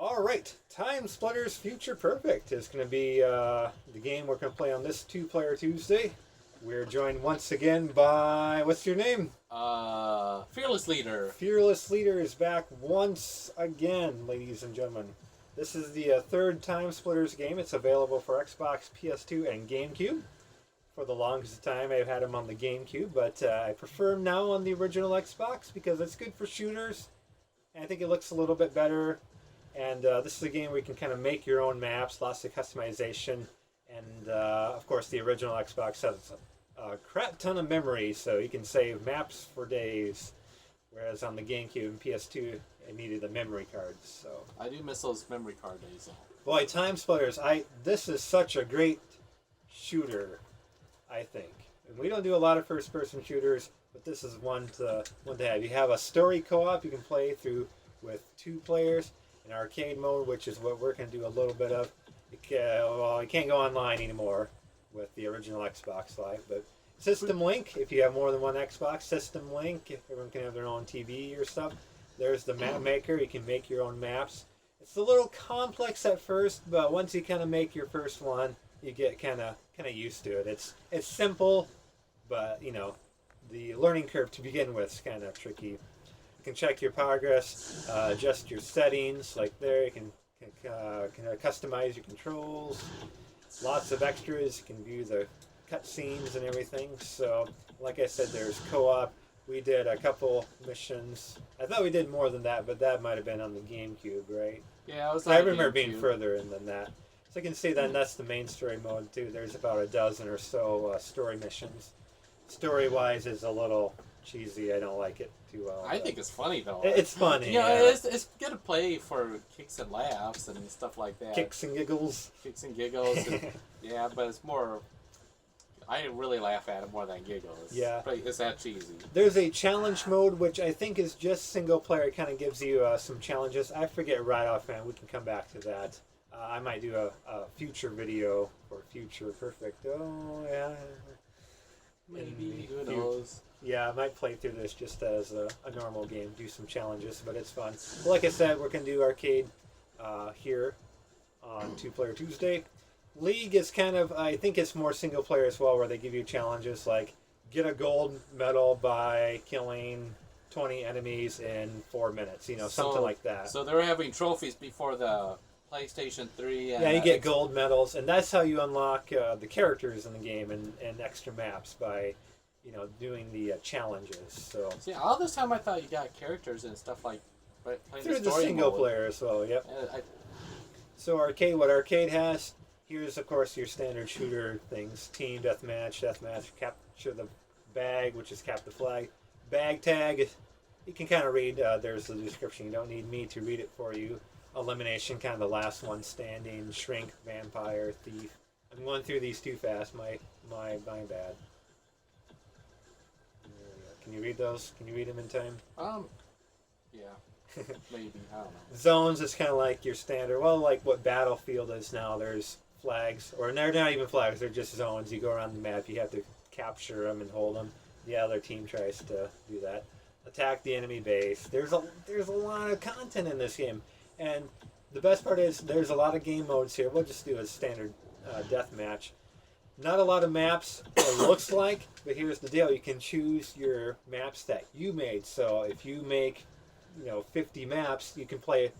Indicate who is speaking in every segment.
Speaker 1: Alright, Timespiltters Future Perfect is going to be the game we're going to play on this two-player Tuesday. We're joined once again by, what's your name?
Speaker 2: Fearless Leader.
Speaker 1: Fearless Leader is back once again, ladies and gentlemen. This is the third Timesplitters game. It's available for Xbox, PS2, and Gamecube. For the longest time, I've had him on the Gamecube, but I prefer him now on the original Xbox because it's good for shooters. And I think it looks a little bit better. And this is a game where you can kind of make your own maps, lots of customization. And of course, the original Xbox has a crap ton of memory, so you can save maps for days. Whereas on the GameCube and PS2, it needed the memory cards. So
Speaker 2: I do miss those memory card days, though.
Speaker 1: Boy, Timesplitters, this is such a great shooter, I think. And we don't do a lot of first-person shooters, but this is one to have. You have a story co-op you can play through with 2 players. In arcade mode, which is what we're going to do a little bit of. You can't go online anymore with the original Xbox Live, but System Link, if you have more than one Xbox, System Link, everyone can have their own TV or stuff. There's the Mapmaker, you can make your own maps. It's a little complex at first, but once you kind of make your first one, you get kind of used to it. It's simple, but you know, the learning curve to begin with is kind of tricky. You can check your progress, adjust your settings, like there. You can customize your controls. Lots of extras. You can view the cutscenes and everything. So, like I said, there's co-op. We did a couple missions. I thought we did more than that, but that might have been on the GameCube, right?
Speaker 2: Yeah,
Speaker 1: I remember being further in than that. So you can see then that's the main story mode too. There's about a dozen or so story missions. Story-wise, is a little cheesy. I don't like it too well.
Speaker 2: I think it's funny though.
Speaker 1: It's funny.
Speaker 2: Yeah,
Speaker 1: yeah.
Speaker 2: it's good to play for kicks and laughs and stuff like that.
Speaker 1: Kicks and giggles.
Speaker 2: Kicks and giggles. And, yeah, but it's more. I really laugh at it more than giggles.
Speaker 1: Yeah.
Speaker 2: But it's that cheesy.
Speaker 1: There's a challenge mode, which I think is just single player. It kind of gives you some challenges. I forget right offhand. We can come back to that. I might do a future video for Future Perfect. Oh, yeah.
Speaker 2: Maybe. Who knows?
Speaker 1: Yeah, I might play through this just as a normal game, do some challenges, but it's fun. Well, like I said, we're going to do arcade here on Two-Player Tuesday. League is kind of, I think it's more single player as well, where they give you challenges like get a gold medal by killing 20 enemies in 4 minutes, you know, something like that.
Speaker 2: So they're having trophies before the PlayStation 3. And
Speaker 1: yeah, you get gold medals, and that's how you unlock the characters in the game and extra maps by, you know, doing the challenges. So
Speaker 2: see, all this time I thought you got characters and stuff like playing
Speaker 1: through
Speaker 2: the story
Speaker 1: single
Speaker 2: mode.
Speaker 1: player as well. Yep. So arcade, what arcade has? Here's of course your standard shooter things: team deathmatch, capture the bag, which is cap the flag, bag tag. You can kind of read. There's the description. You don't need me to read it for you. Elimination, kind of the last one standing. Shrink, vampire, thief. I'm going through these too fast. My bad. Can you read those? Can you read them in time?
Speaker 2: Yeah, maybe. I don't know.
Speaker 1: Zones is kind of like your standard. Well, like what Battlefield is now. There's flags, or they're not even flags. They're just zones. You go around the map. You have to capture them and hold them. The other team tries to do that. Attack the enemy base. There's a lot of content in this game, and the best part is there's a lot of game modes here. We'll just do a standard deathmatch. Not a lot of maps, it looks like, but here's the deal. You can choose your maps that you made. So if you make, 50 maps, you can play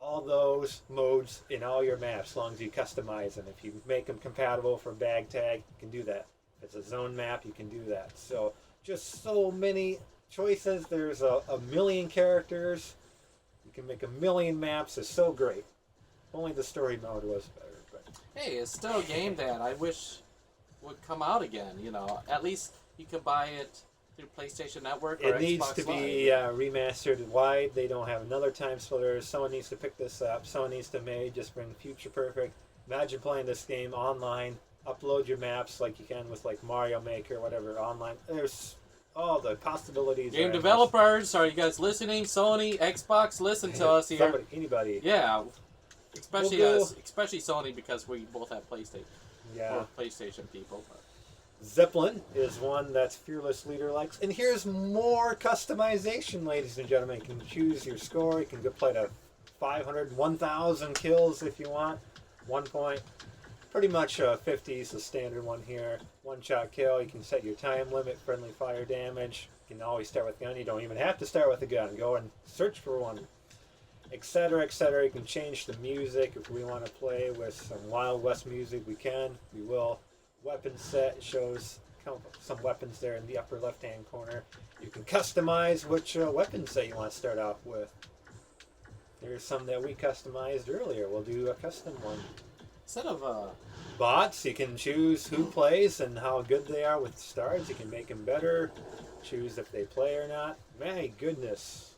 Speaker 1: all those modes in all your maps as long as you customize them. If you make them compatible for bag tag, you can do that. If it's a zone map, you can do that. So just so many choices. There's a million characters. You can make a million maps. It's so great. Only the story mode was better. But
Speaker 2: hey, it's still a game that I wish would come out again. At least you could buy it through PlayStation Network or
Speaker 1: it needs
Speaker 2: Xbox
Speaker 1: to
Speaker 2: Live.
Speaker 1: be remastered wide. They don't have another Timesplitters. Someone needs to pick this up. Someone needs to just bring Future Perfect. Imagine playing this game online. Upload your maps like you can with like Mario Maker or whatever online. There's all the possibilities.
Speaker 2: Game developers, are you guys listening? Sony, Xbox, listen to us here.
Speaker 1: Somebody, anybody.
Speaker 2: Yeah, especially
Speaker 1: We'll
Speaker 2: us, especially Sony, because we both have PlayStation.
Speaker 1: Yeah.
Speaker 2: We're PlayStation people. But.
Speaker 1: Zeppelin is one that Fearless Leader likes. And here's more customization, ladies and gentlemen. You can choose your score. You can go play to 500, 1,000 kills if you want. 1 point. Pretty much 50 is the standard one here. One-shot kill. You can set your time limit, friendly fire damage. You can always start with gun. You don't even have to start with a gun. Go and search for one, etc., etc. You can change the music if we want to play with some Wild West music. We can. We will. Weapon set shows some weapons there in the upper left-hand corner. You can customize which weapon set you want to start off with. There's some that we customized earlier. We'll do a custom one.
Speaker 2: Instead of
Speaker 1: Bots, you can choose who plays and how good they are with stars. You can make them better, choose if they play or not. My goodness.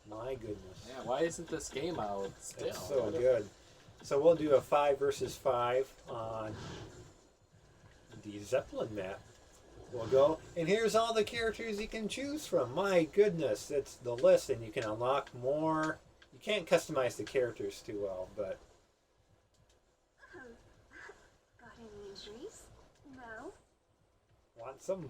Speaker 1: My goodness.
Speaker 2: yeah, why isn't this game out still?
Speaker 1: It's so good. So we'll do a 5 versus 5 on the Zeppelin map. We'll go, and here's all the characters you can choose from. My goodness, it's the list, and you can unlock more. You can't customize the characters too well, but...
Speaker 3: Got any injuries? No.
Speaker 1: Want some?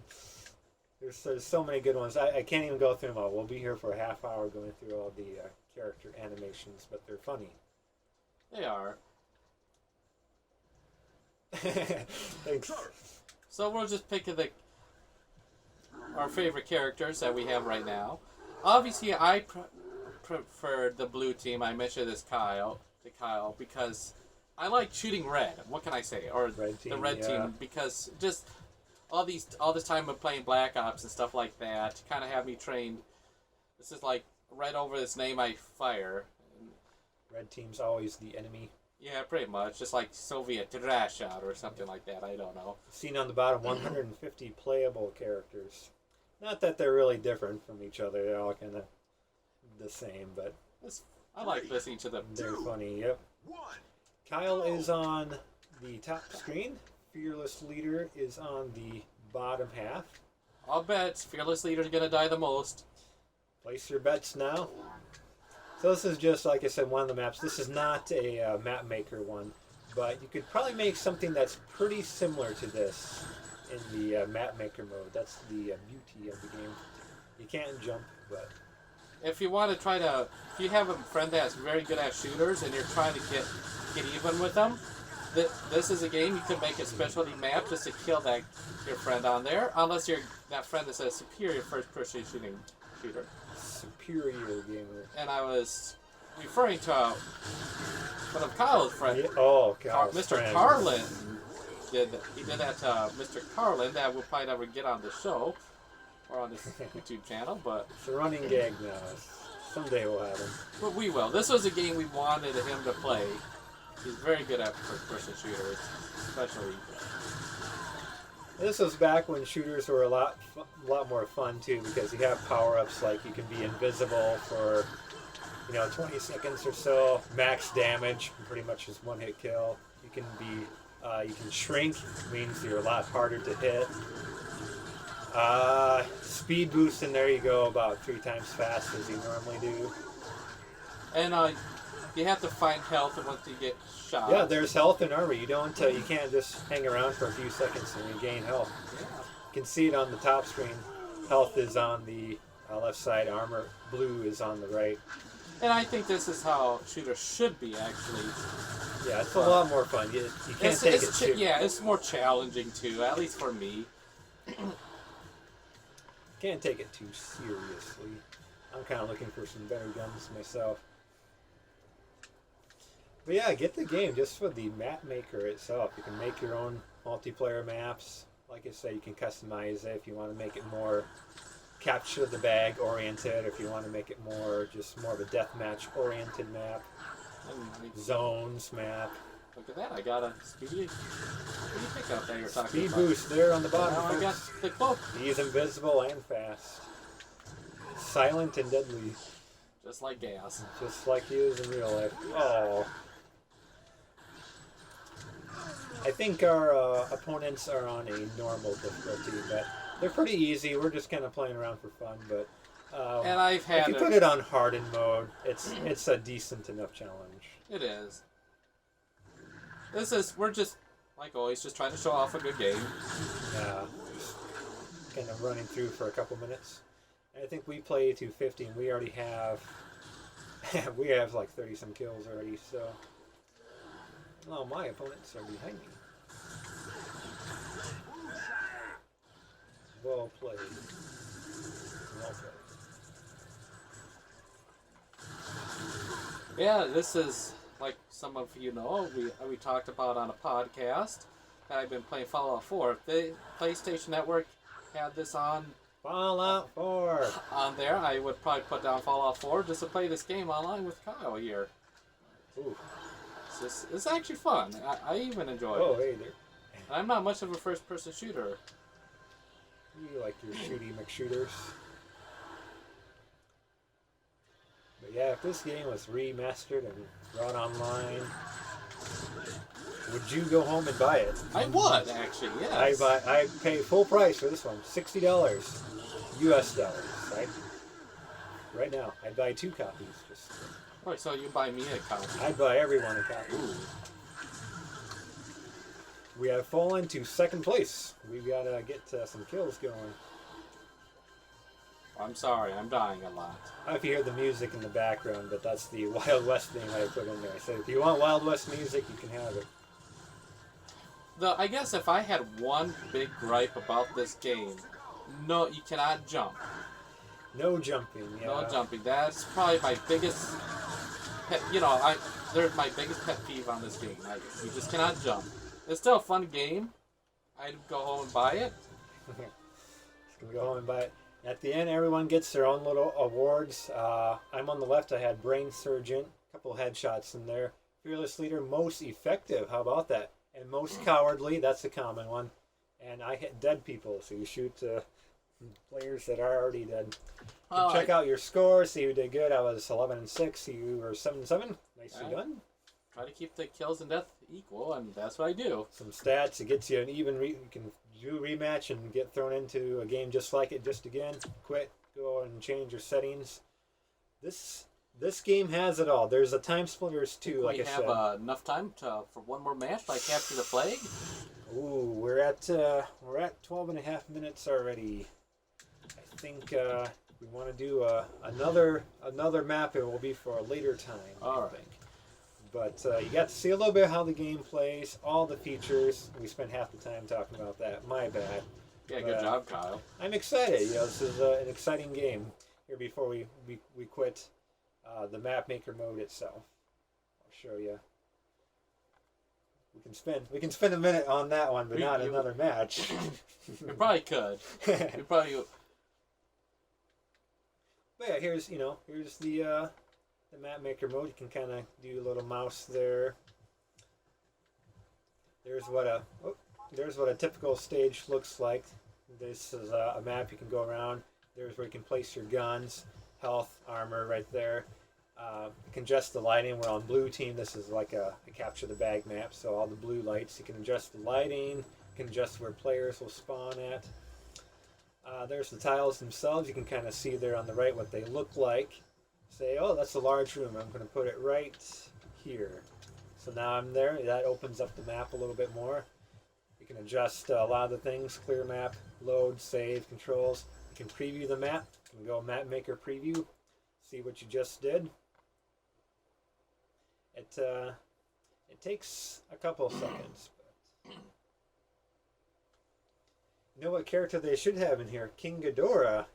Speaker 1: There's so many good ones. I can't even go through them all. We'll be here for a half hour going through all the character animations, but they're funny.
Speaker 2: They are.
Speaker 1: Thanks.
Speaker 2: So we'll just pick our favorite characters that we have right now. Obviously, I prefer the blue team. I mentioned this Kyle because I like shooting red. What can I say? Or
Speaker 1: Red team,
Speaker 2: the red
Speaker 1: yeah.
Speaker 2: team, because just all this time of playing Black Ops and stuff like that kind of have me trained. This is like right over this name I fire.
Speaker 1: Red team's always the enemy.
Speaker 2: Yeah, pretty much. Just like Soviet trash out or something like that. I don't know.
Speaker 1: Seen on the bottom, 150 playable characters. Not that they're really different from each other. They're all kind of the same, but
Speaker 2: I like listening to them.
Speaker 1: they're funny. Yep. Kyle is on the top screen. Fearless Leader is on the bottom half.
Speaker 2: I'll bet Fearless Leader's gonna die the most.
Speaker 1: Place your bets now. So this is just, like I said, one of the maps. This is not a Mapmaker one, but you could probably make something that's pretty similar to this in the Mapmaker mode. That's the beauty of the game. You can't jump, but...
Speaker 2: If you want to if you have a friend that's very good at shooters and you're trying to get even with them, this is a game you can make a specialty map just to kill your friend on there, unless you're that friend that's a superior first-person shooter.
Speaker 1: Superior gamer.
Speaker 2: And I was referring to one of Kyle's friends,
Speaker 1: Yeah. Oh, God.
Speaker 2: Mr. Carlin. He did that to Mr. Carlin that we'll probably never get on the show or on this YouTube channel, but
Speaker 1: It's a running gag now. Someday we'll have him.
Speaker 2: But we will. This was a game we wanted him to play. He's very good at first-person shooters, especially.
Speaker 1: This was back when shooters were a lot more fun too, because you have power-ups like you can be invisible for 20 seconds or so, max damage, pretty much just one-hit kill. You can you can shrink, means you're a lot harder to hit. Speed boost, and there you go, about 3 times fast as you normally do.
Speaker 2: And you have to find health once you get shot.
Speaker 1: Yeah, there's health and armor. You can't just hang around for a few seconds and you gain health.
Speaker 2: Yeah.
Speaker 1: You can see it on the top screen. Health is on the left side, armor blue is on the right.
Speaker 2: And I think this is how shooters should be, actually.
Speaker 1: Yeah, it's a lot more fun. You can't take it too...
Speaker 2: Yeah, it's more challenging, too, at least for me.
Speaker 1: Can't take it too seriously. I'm kind of looking for some better guns myself. But yeah, get the game just for the map maker itself. You can make your own multiplayer maps. Like I say, you can customize it if you want to make it more capture the bag oriented, if you want to make it more of a deathmatch oriented map. Zones map.
Speaker 2: Look at that, I got a speedy pickup that you're talking
Speaker 1: Speed
Speaker 2: about.
Speaker 1: boost there on the bottom.
Speaker 2: Now I got the cloak.
Speaker 1: He's invisible and fast. Silent and deadly.
Speaker 2: Just like gas.
Speaker 1: Just like he is in real life. Oh. I think our opponents are on a normal difficulty, but they're pretty easy. We're just kind of playing around for fun, but
Speaker 2: and I've had
Speaker 1: if you put it on hardened mode, it's a decent enough challenge.
Speaker 2: It is. We're just, like always, just trying to show off a good game.
Speaker 1: Yeah, just kind of running through for a couple minutes. I think we play to 50, and we already have We have like 30 some kills already, so. Oh, my opponents are behind me. Well played. Well played.
Speaker 2: Yeah, this is, like some of you know, we talked about on a podcast. I've been playing Fallout 4. If the PlayStation Network had this on
Speaker 1: Fallout 4.
Speaker 2: on there, I would probably put down Fallout 4 just to play this game online with Kyle here.
Speaker 1: Ooh.
Speaker 2: It's actually fun. I even enjoy
Speaker 1: Oh,
Speaker 2: it.
Speaker 1: hey there.
Speaker 2: I'm not much of a first-person shooter.
Speaker 1: You like your shooty McShooters. But yeah, if this game was remastered and brought online, would you go home and buy it?
Speaker 2: I would, actually, yes.
Speaker 1: I pay full price for this one, $60 US dollars. Right now, I'd buy 2 copies. Just
Speaker 2: Right, so you buy me a copy.
Speaker 1: I'd buy everyone a copy.
Speaker 2: Ooh.
Speaker 1: We have fallen to 2nd place. We gotta get some kills going.
Speaker 2: I'm sorry, I'm dying a lot.
Speaker 1: I don't know if you hear the music in the background, but that's the Wild West thing I put in there. So if you want Wild West music, you can have it.
Speaker 2: I guess if I had one big gripe about this game, no, you cannot jump.
Speaker 1: No jumping. Yeah.
Speaker 2: No jumping. That's probably my biggest pet. They're my biggest pet peeve on this game. You just cannot jump. It's still a fun game. I'd go home and buy it.
Speaker 1: Just gonna go home and buy it. At the end, everyone gets their own little awards. I'm on the left. I had Brain Surgeon, a couple headshots in there. Fearless Leader, most effective. How about that? And most cowardly. That's a common one. And I hit dead people, so you shoot players that are already dead. Check out your score. See who did good. I was 11-6. You were 7-7. Nicely done.
Speaker 2: Try to keep the kills and death equal, and that's what I do.
Speaker 1: Some stats. It gets you an even. You can do a rematch and get thrown into a game just like it. Just again, quit. Go and change your settings. This game has it all. There's a Timespiltters too. Like I said.
Speaker 2: We have enough time for one more match by Capture the Flag.
Speaker 1: Ooh, we're at 12.5 minutes already. I think we want to do another map. It will be for a later time.
Speaker 2: All right.
Speaker 1: I think. But you got to see a little bit how the game plays, all the features. We spent half the time talking about that. My bad.
Speaker 2: Yeah, good job, Kyle.
Speaker 1: I'm excited. This is an exciting game. Here, before we quit, the Mapmaker mode itself. I'll show you. We can spend a minute on that one, but not another match.
Speaker 2: You probably could. You probably.
Speaker 1: But yeah, here's the Mapmaker mode. You can kind of do a little mouse there. There's what a typical stage looks like. This is a map you can go around. There's where you can place your guns, health, armor right there. You can adjust the lighting. We're on blue team. This is like a capture the bag map, so all the blue lights. You can adjust the lighting. You can adjust where players will spawn at. There's the tiles themselves. You can kind of see there on the right what they look like. Say, oh, that's a large room. I'm going to put it right here. So now I'm there. That opens up the map a little bit more. You can adjust a lot of the things. Clear map, load, save, controls. You can preview the map. You can go Mapmaker preview. See what you just did. It takes a couple of seconds. But you know what character they should have in here? King Ghidorah.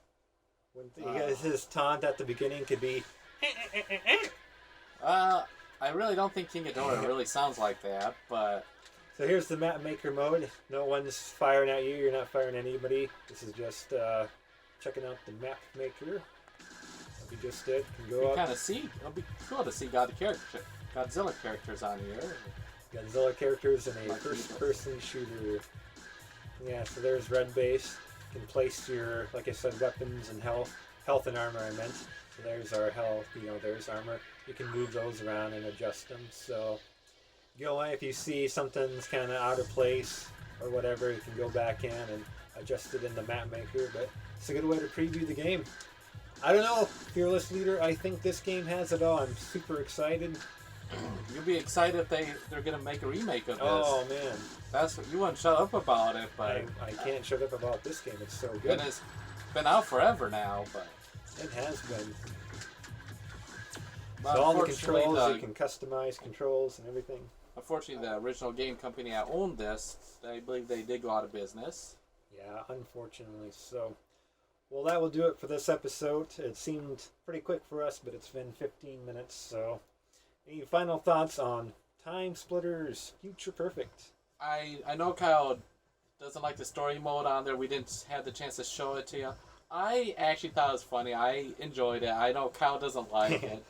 Speaker 1: His taunt at the beginning could be.
Speaker 2: I really don't think King Ghidorah really sounds like that, but.
Speaker 1: So here's the Mapmaker mode. No one's firing at you. You're not firing at anybody. This is just checking out the Mapmaker. What we just did. Can go up.
Speaker 2: Kind of see. It'll be cool to see Godzilla characters on here.
Speaker 1: Godzilla characters in a first-person shooter. Yeah. So there's red base. You can place your, like I said, weapons and health and armor. I meant. So there's our health. There's armor. You can move those around and adjust them. So. Go in if you see something's kind of out of place or whatever, you can go back in and adjust it in the Mapmaker, but it's a good way to preview the game. I don't know, Fearless Leader, I think this game has it all. I'm super excited.
Speaker 2: You'll be excited if they're going to make a remake of this.
Speaker 1: Oh, man.
Speaker 2: That's what you wouldn't shut up about it, but...
Speaker 1: I can't shut up about this game. It's so good.
Speaker 2: And it's been out forever now, but...
Speaker 1: It has been. So all the
Speaker 2: Unfortunately,
Speaker 1: controls, you can customize controls and everything.
Speaker 2: Unfortunately, the original game company that owned this, I believe they did go out of business.
Speaker 1: Yeah, unfortunately. So, well, that will do it for this episode. It seemed pretty quick for us, but it's been 15 minutes. So, any final thoughts on Timesplitters Future Perfect?
Speaker 2: I know Kyle doesn't like the story mode on there. We didn't have the chance to show it to you. I actually thought it was funny. I enjoyed it. I know Kyle doesn't like it.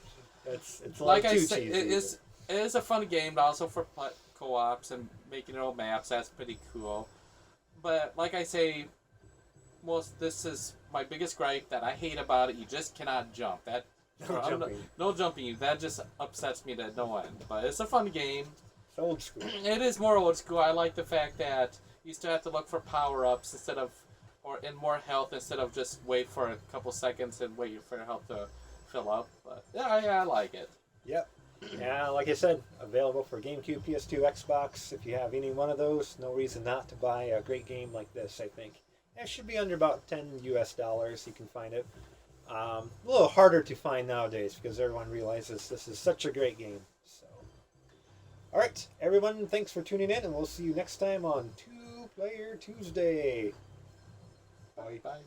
Speaker 1: It's
Speaker 2: Like
Speaker 1: like
Speaker 2: I
Speaker 1: too
Speaker 2: said,
Speaker 1: cheesy.
Speaker 2: it is a fun game, also for co-ops and making your own maps. That's pretty cool. But like I say, this is my biggest gripe that I hate about it. You just cannot jump. That
Speaker 1: No jumping.
Speaker 2: no jumping. That just upsets me to no end. But it's a fun game.
Speaker 1: It's old school.
Speaker 2: It is more old school. I like the fact that you still have to look for power-ups or more health instead of just wait for a couple seconds and wait for your health to fill up. But yeah, I like it.
Speaker 1: Yep. Yeah, like I said, available for GameCube, PS2, Xbox. If you have any one of those, no reason not to buy a great game like this, I think. It should be under about $10 US. You can find it. A little harder to find nowadays because everyone realizes this is such a great game. So, all right, everyone, thanks for tuning in, and we'll see you next time on Two Player Tuesday. Bye.
Speaker 2: Bye.